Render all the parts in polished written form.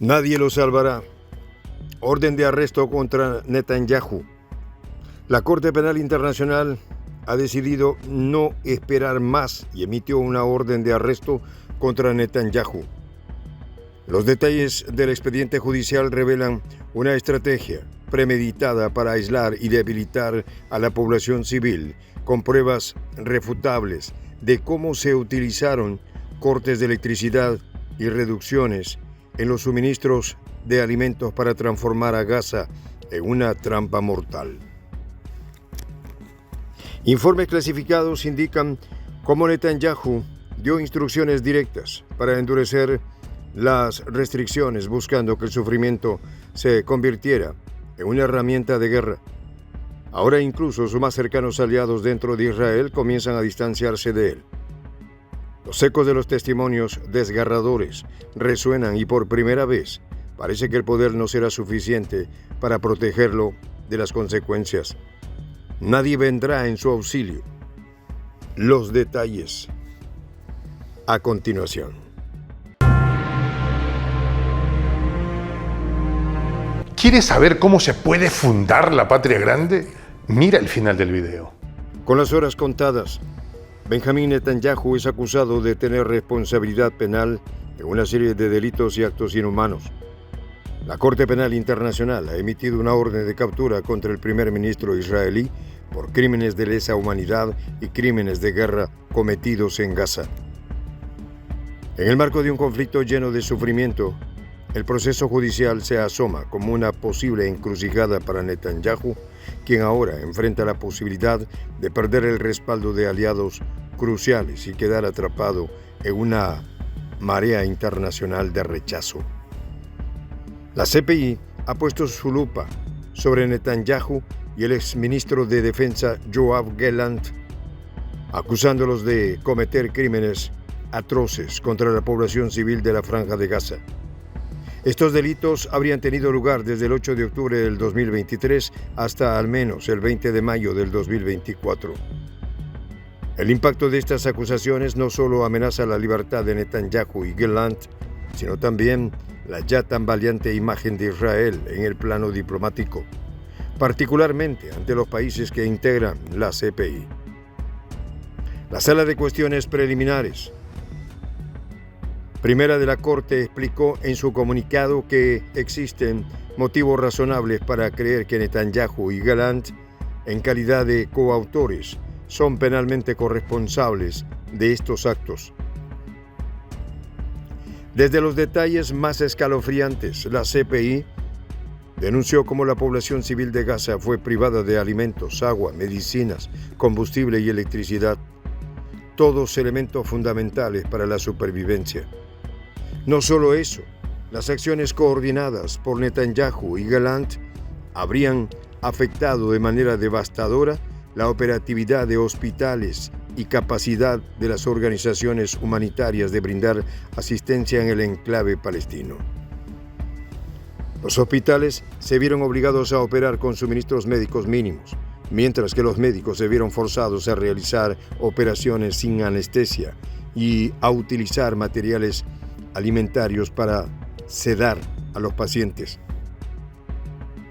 Nadie lo salvará. Orden de arresto contra Netanyahu. La Corte Penal Internacional ha decidido no esperar más y emitió una orden de arresto contra Netanyahu. Los detalles del expediente judicial revelan una estrategia premeditada para aislar y debilitar a la población civil, con pruebas refutables de cómo se utilizaron cortes de electricidad y reducciones en los suministros de alimentos para transformar a Gaza en una trampa mortal. Informes clasificados indican cómo Netanyahu dio instrucciones directas para endurecer las restricciones, buscando que el sufrimiento se convirtiera en una herramienta de guerra. Ahora incluso sus más cercanos aliados dentro de Israel comienzan a distanciarse de él. Los ecos de los testimonios desgarradores resuenan y por primera vez parece que el poder no será suficiente para protegerlo de las consecuencias. Nadie vendrá en su auxilio. Los detalles a continuación. ¿Quieres saber cómo se puede fundar la patria grande? Mira el final del video. Con las horas contadas, Benjamín Netanyahu es acusado de tener responsabilidad penal en una serie de delitos y actos inhumanos. La Corte Penal Internacional ha emitido una orden de captura contra el primer ministro israelí por crímenes de lesa humanidad y crímenes de guerra cometidos en Gaza. En el marco de un conflicto lleno de sufrimiento, el proceso judicial se asoma como una posible encrucijada para Netanyahu, quien ahora enfrenta la posibilidad de perder el respaldo de aliados cruciales y quedar atrapado en una marea internacional de rechazo. La CPI ha puesto su lupa sobre Netanyahu y el exministro de Defensa Yoav Gallant, acusándolos de cometer crímenes atroces contra la población civil de la Franja de Gaza. Estos delitos habrían tenido lugar desde el 8 de octubre del 2023 hasta al menos el 20 de mayo del 2024. El impacto de estas acusaciones no solo amenaza la libertad de Netanyahu y Gallant, sino también la ya tan valiente imagen de Israel en el plano diplomático, particularmente ante los países que integran la CPI. La Sala de Cuestiones Preliminares Primera de la Corte explicó en su comunicado que existen motivos razonables para creer que Netanyahu y Gallant, en calidad de coautores, son penalmente corresponsables de estos actos. Desde los detalles más escalofriantes, la CPI denunció cómo la población civil de Gaza fue privada de alimentos, agua, medicinas, combustible y electricidad, todos elementos fundamentales para la supervivencia. No solo eso, las acciones coordinadas por Netanyahu y Gallant habrían afectado de manera devastadora la operatividad de hospitales y capacidad de las organizaciones humanitarias de brindar asistencia en el enclave palestino. Los hospitales se vieron obligados a operar con suministros médicos mínimos, mientras que los médicos se vieron forzados a realizar operaciones sin anestesia y a utilizar materiales alimentarios para sedar a los pacientes.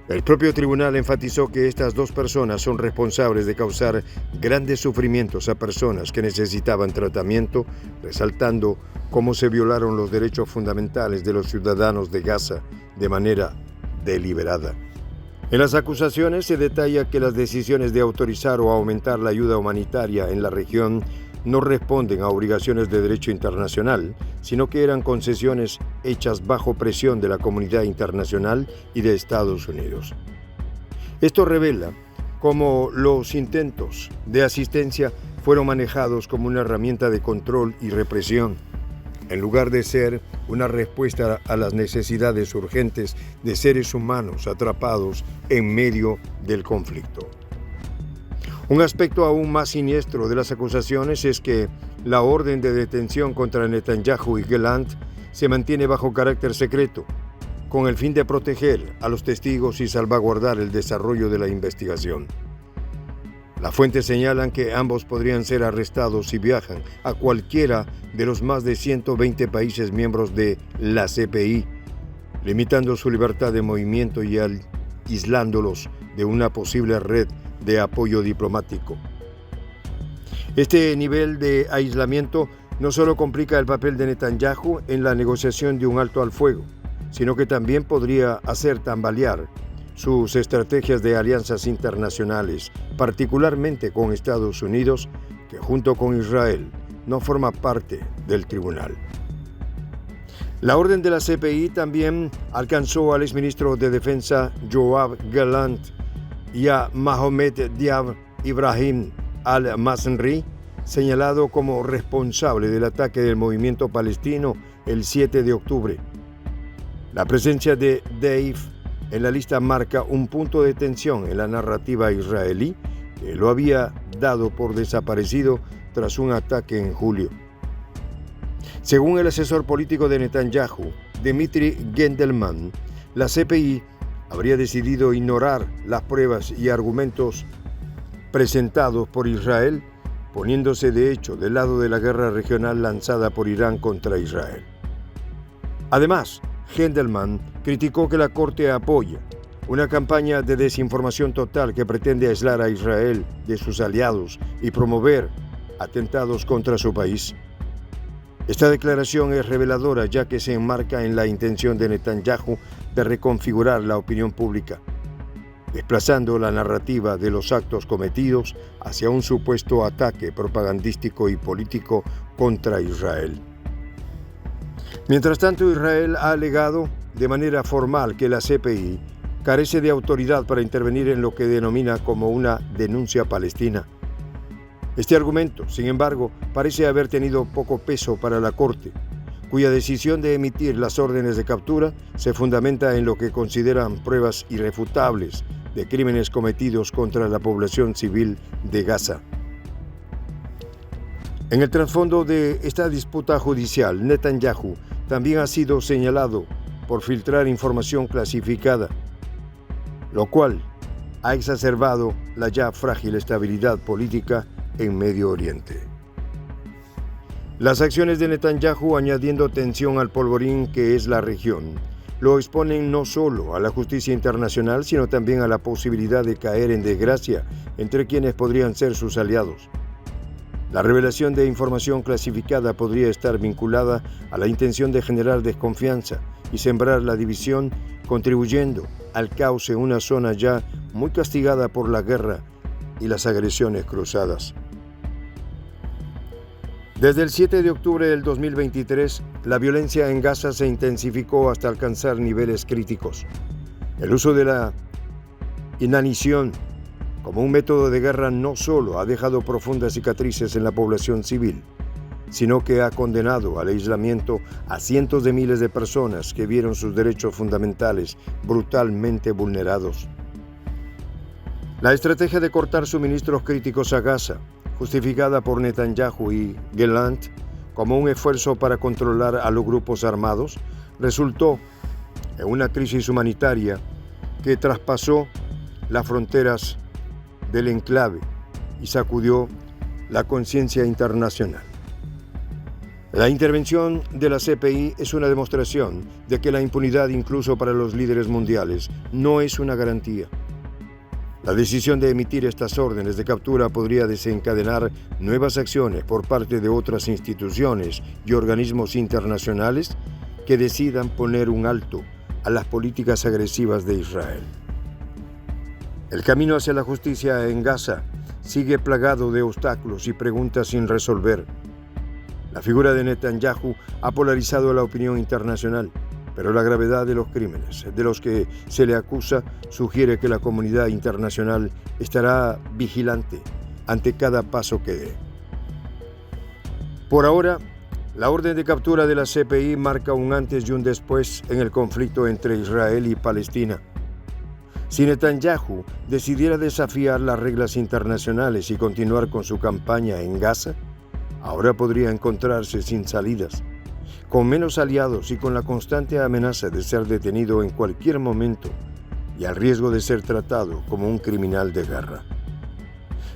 El propio tribunal enfatizó que estas dos personas son responsables de causar grandes sufrimientos a personas que necesitaban tratamiento, resaltando cómo se violaron los derechos fundamentales de los ciudadanos de Gaza de manera deliberada. En las acusaciones se detalla que las decisiones de autorizar o aumentar la ayuda humanitaria en la región no responden a obligaciones de derecho internacional, sino que eran concesiones hechas bajo presión de la comunidad internacional y de Estados Unidos. Esto revela cómo los intentos de asistencia fueron manejados como una herramienta de control y represión, en lugar de ser una respuesta a las necesidades urgentes de seres humanos atrapados en medio del conflicto. Un aspecto aún más siniestro de las acusaciones es que la orden de detención contra Netanyahu y Gallant se mantiene bajo carácter secreto, con el fin de proteger a los testigos y salvaguardar el desarrollo de la investigación. Las fuentes señalan que ambos podrían ser arrestados si viajan a cualquiera de los más de 120 países miembros de la CPI, limitando su libertad de movimiento y aislándolos de una posible red de apoyo diplomático. Este nivel de aislamiento no solo complica el papel de Netanyahu en la negociación de un alto al fuego, sino que también podría hacer tambalear sus estrategias de alianzas internacionales, particularmente con Estados Unidos, que junto con Israel no forma parte del tribunal. La orden de la CPI también alcanzó al exministro de Defensa Yoav Gallant y a Mohamed Diab Ibrahim al-Masri, señalado como responsable del ataque del movimiento palestino el 7 de octubre. La presencia de Deif en la lista marca un punto de tensión en la narrativa israelí, que lo había dado por desaparecido tras un ataque en julio. Según el asesor político de Netanyahu, Dmitry Gendelman, la CPI habría decidido ignorar las pruebas y argumentos presentados por Israel, poniéndose de hecho del lado de la guerra regional lanzada por Irán contra Israel. Además, Gendelman criticó que la Corte apoya una campaña de desinformación total que pretende aislar a Israel de sus aliados y promover atentados contra su país. Esta declaración es reveladora, ya que se enmarca en la intención de Netanyahu de reconfigurar la opinión pública, desplazando la narrativa de los actos cometidos hacia un supuesto ataque propagandístico y político contra Israel. Mientras tanto, Israel ha alegado de manera formal que la CPI carece de autoridad para intervenir en lo que denomina como una denuncia palestina. Este argumento, sin embargo, parece haber tenido poco peso para la Corte, cuya decisión de emitir las órdenes de captura se fundamenta en lo que consideran pruebas irrefutables de crímenes cometidos contra la población civil de Gaza. En el trasfondo de esta disputa judicial, Netanyahu también ha sido señalado por filtrar información clasificada, lo cual ha exacerbado la ya frágil estabilidad política en Medio Oriente. Las acciones de Netanyahu, añadiendo tensión al polvorín que es la región, lo exponen no solo a la justicia internacional, sino también a la posibilidad de caer en desgracia entre quienes podrían ser sus aliados. La revelación de información clasificada podría estar vinculada a la intención de generar desconfianza y sembrar la división, contribuyendo al caos en una zona ya muy castigada por la guerra y las agresiones cruzadas. Desde el 7 de octubre del 2023, la violencia en Gaza se intensificó hasta alcanzar niveles críticos. El uso de la inanición como un método de guerra no solo ha dejado profundas cicatrices en la población civil, sino que ha condenado al aislamiento a cientos de miles de personas que vieron sus derechos fundamentales brutalmente vulnerados. La estrategia de cortar suministros críticos a Gaza, justificada por Netanyahu y Gallant como un esfuerzo para controlar a los grupos armados, resultó en una crisis humanitaria que traspasó las fronteras del enclave y sacudió la conciencia internacional. La intervención de la CPI es una demostración de que la impunidad, incluso para los líderes mundiales, no es una garantía. La decisión de emitir estas órdenes de captura podría desencadenar nuevas acciones por parte de otras instituciones y organismos internacionales que decidan poner un alto a las políticas agresivas de Israel. El camino hacia la justicia en Gaza sigue plagado de obstáculos y preguntas sin resolver. La figura de Netanyahu ha polarizado la opinión internacional, pero la gravedad de los crímenes de los que se le acusa sugiere que la comunidad internacional estará vigilante ante cada paso que dé. Por ahora, la orden de captura de la CPI marca un antes y un después en el conflicto entre Israel y Palestina. Si Netanyahu decidiera desafiar las reglas internacionales y continuar con su campaña en Gaza, ahora podría encontrarse sin salidas, con menos aliados y con la constante amenaza de ser detenido en cualquier momento y al riesgo de ser tratado como un criminal de guerra.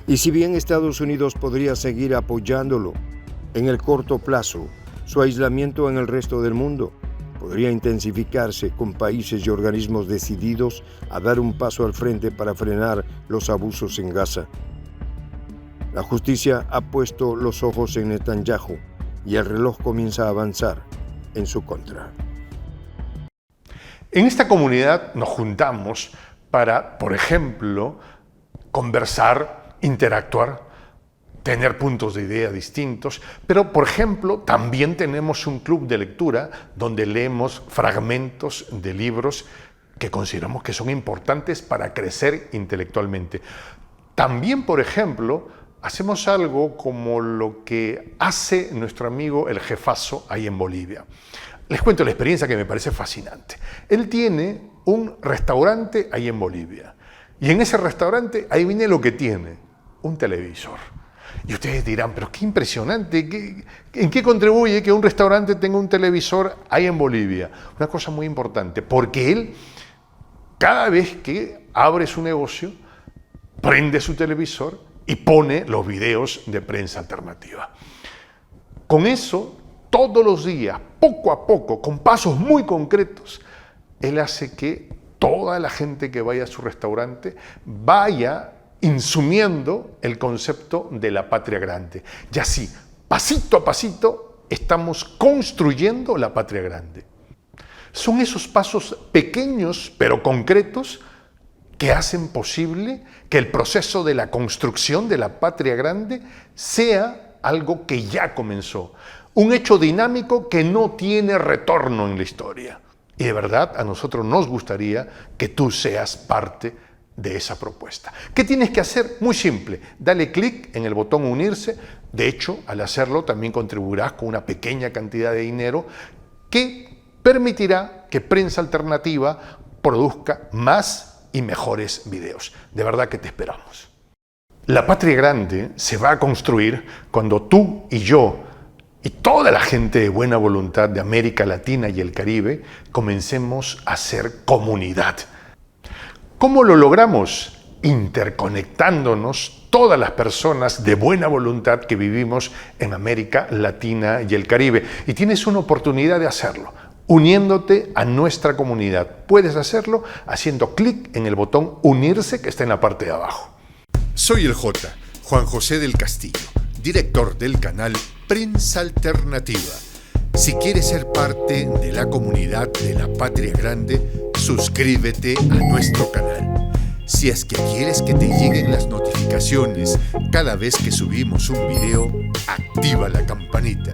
Y si bien Estados Unidos podría seguir apoyándolo en el corto plazo, su aislamiento en el resto del mundo podría intensificarse con países y organismos decididos a dar un paso al frente para frenar los abusos en Gaza. La justicia ha puesto los ojos en Netanyahu y el reloj comienza a avanzar en su contra. En esta comunidad nos juntamos para, por ejemplo, conversar, interactuar, tener puntos de idea distintos, pero, por ejemplo, también tenemos un club de lectura donde leemos fragmentos de libros que consideramos que son importantes para crecer intelectualmente. También, por ejemplo, hacemos algo como lo que hace nuestro amigo el jefazo ahí en Bolivia. Les cuento la experiencia que me parece fascinante. Él tiene un restaurante ahí en Bolivia. Y en ese restaurante, ahí viene lo que tiene, un televisor. Y ustedes dirán, pero qué impresionante, ¿en qué contribuye que un restaurante tenga un televisor ahí en Bolivia? Una cosa muy importante, porque él, cada vez que abre su negocio, prende su televisor y pone los videos de prensa alternativa. Con eso, todos los días, poco a poco, con pasos muy concretos, él hace que toda la gente que vaya a su restaurante vaya insumiendo el concepto de la patria grande. Y así, pasito a pasito, estamos construyendo la patria grande. Son esos pasos pequeños pero concretos que hacen posible que el proceso de la construcción de la patria grande sea algo que ya comenzó. Un hecho dinámico que no tiene retorno en la historia. Y de verdad, a nosotros nos gustaría que tú seas parte de esa propuesta. ¿Qué tienes que hacer? Muy simple. Dale clic en el botón unirse. De hecho, al hacerlo también contribuirás con una pequeña cantidad de dinero que permitirá que Prensa Alternativa produzca más y mejores videos. De verdad que te esperamos. La patria grande se va a construir cuando tú y yo y toda la gente de buena voluntad de América Latina y el Caribe comencemos a ser comunidad. ¿Cómo lo logramos? Interconectándonos todas las personas de buena voluntad que vivimos en América Latina y el Caribe. Y tienes una oportunidad de hacerlo, uniéndote a nuestra comunidad. Puedes hacerlo haciendo clic en el botón unirse que está en la parte de abajo. Soy el J, Juan José del Castillo, director del canal Prensa Alternativa. Si quieres ser parte de la comunidad de la Patria Grande, suscríbete a nuestro canal. Si es que quieres que te lleguen las notificaciones cada vez que subimos un video, activa la campanita.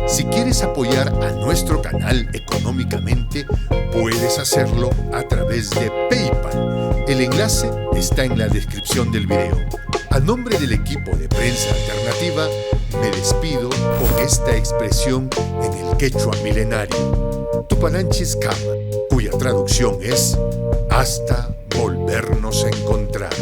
Si quieres apoyar a nuestro canal económicamente, puedes hacerlo a través de PayPal. El enlace está en la descripción del video. A nombre del equipo de Prensa Alternativa, me despido con esta expresión en el quechua milenario, Tupananchis Kama, cuya traducción es hasta volvernos a encontrar.